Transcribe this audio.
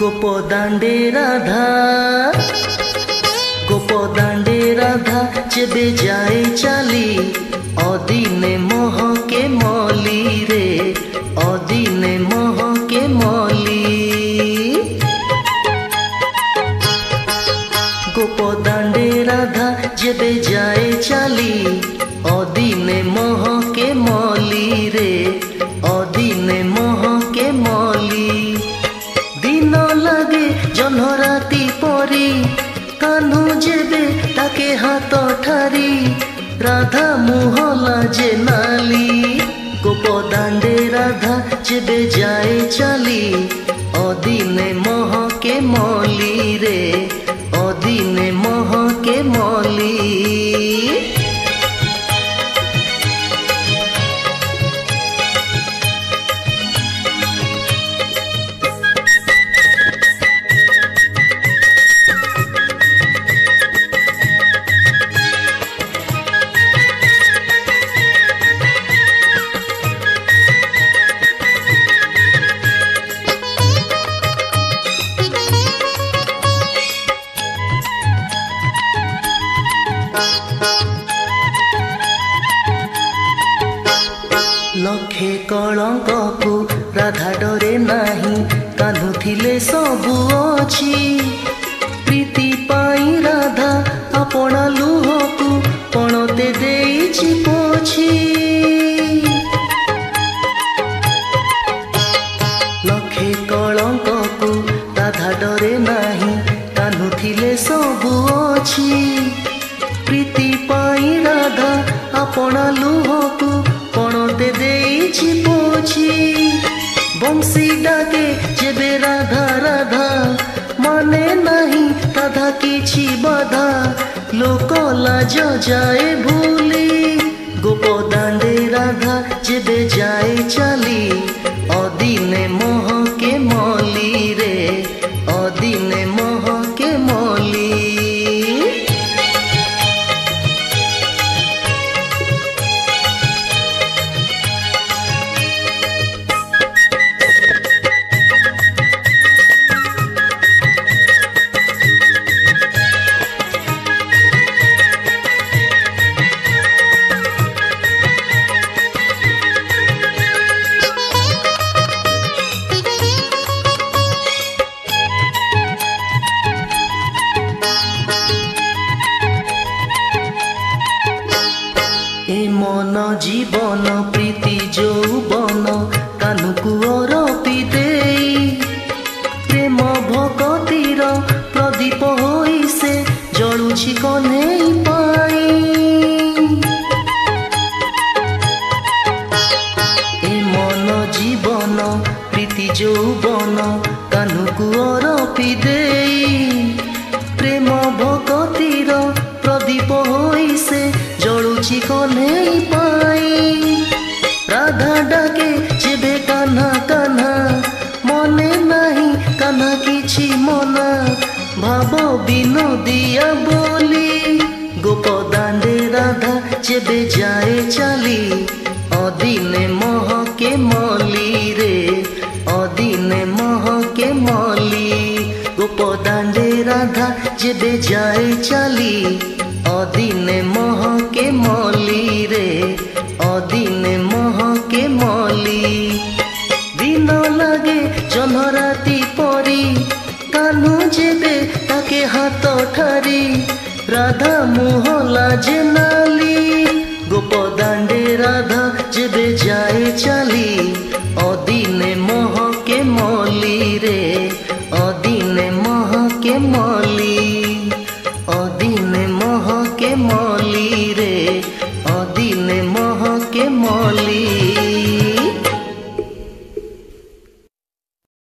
गोपदांडे राधा गोपदांडे राधा जेबे जाए चाली अदिने मोह के मौली रे अदिने मोह के मौली गोपदांडे राधा जेबे जाए चाली अदिने मोह के मौली रे अदिने मोह के मौली दिन लगे जह्न राति परी कान्हू जेबे ताके हाथ ठारी राधा मुह लाजे नाली गोपदांडे राधा जेबे जाए चाली अदिने मोह के मौली रे अदिने मोह के मौली लखे कलंक को राधा डरे नाही कान्हू थिले सबु अछि प्रीति पाई राधा अपना लुह को पणते देइछि पोछि लखे कलंक को राधा डरे नाही कान्हू थिले सबु अछि प्रीति पाई राधा अपना लुह को पणते देइछि पोछि बंसी डाके जेबे राधा राधा माने नहीं राधा किछि बाधा लोक लाज जाए भूली गोपदांडे राधा जेबे जाए चाली अदिने मोह के मौली रे अदिने मोह के मौली मन जीवन प्रीति यौवन कान्हू को अरपी देई प्रेम भगतीर प्रदीप होई से जलुछि कन्हई पाई ए मन जीवन प्रीति यौवन कान्हू को अरपी देई प्रेम भगतीर प्रदीप होई से जलुछि कन्हई पाई राधा डाके जेबे कान्हा कान्हा मने नहीं कान्हा किछि मना भाव विनोदिया बोली गोपदांडे राधा जेबे जाए चाली अदिने मोह के मौली रे अदिने मोह के मौली गोपदांडे राधा जेबे जाए चाली अदिने मोह के मौली रे अदिने मोह के मौली दिन लगे जह्न राति परी कान्हू जेबे ताके हाथ ठारी राधा मुह लाजे नाली गोपदांडे राधा जेबे जाए चाली अदिने मोह के मौली रे अदिने मोह के मौली अदिने मोह के मौली रे अदिने मोह के मौली।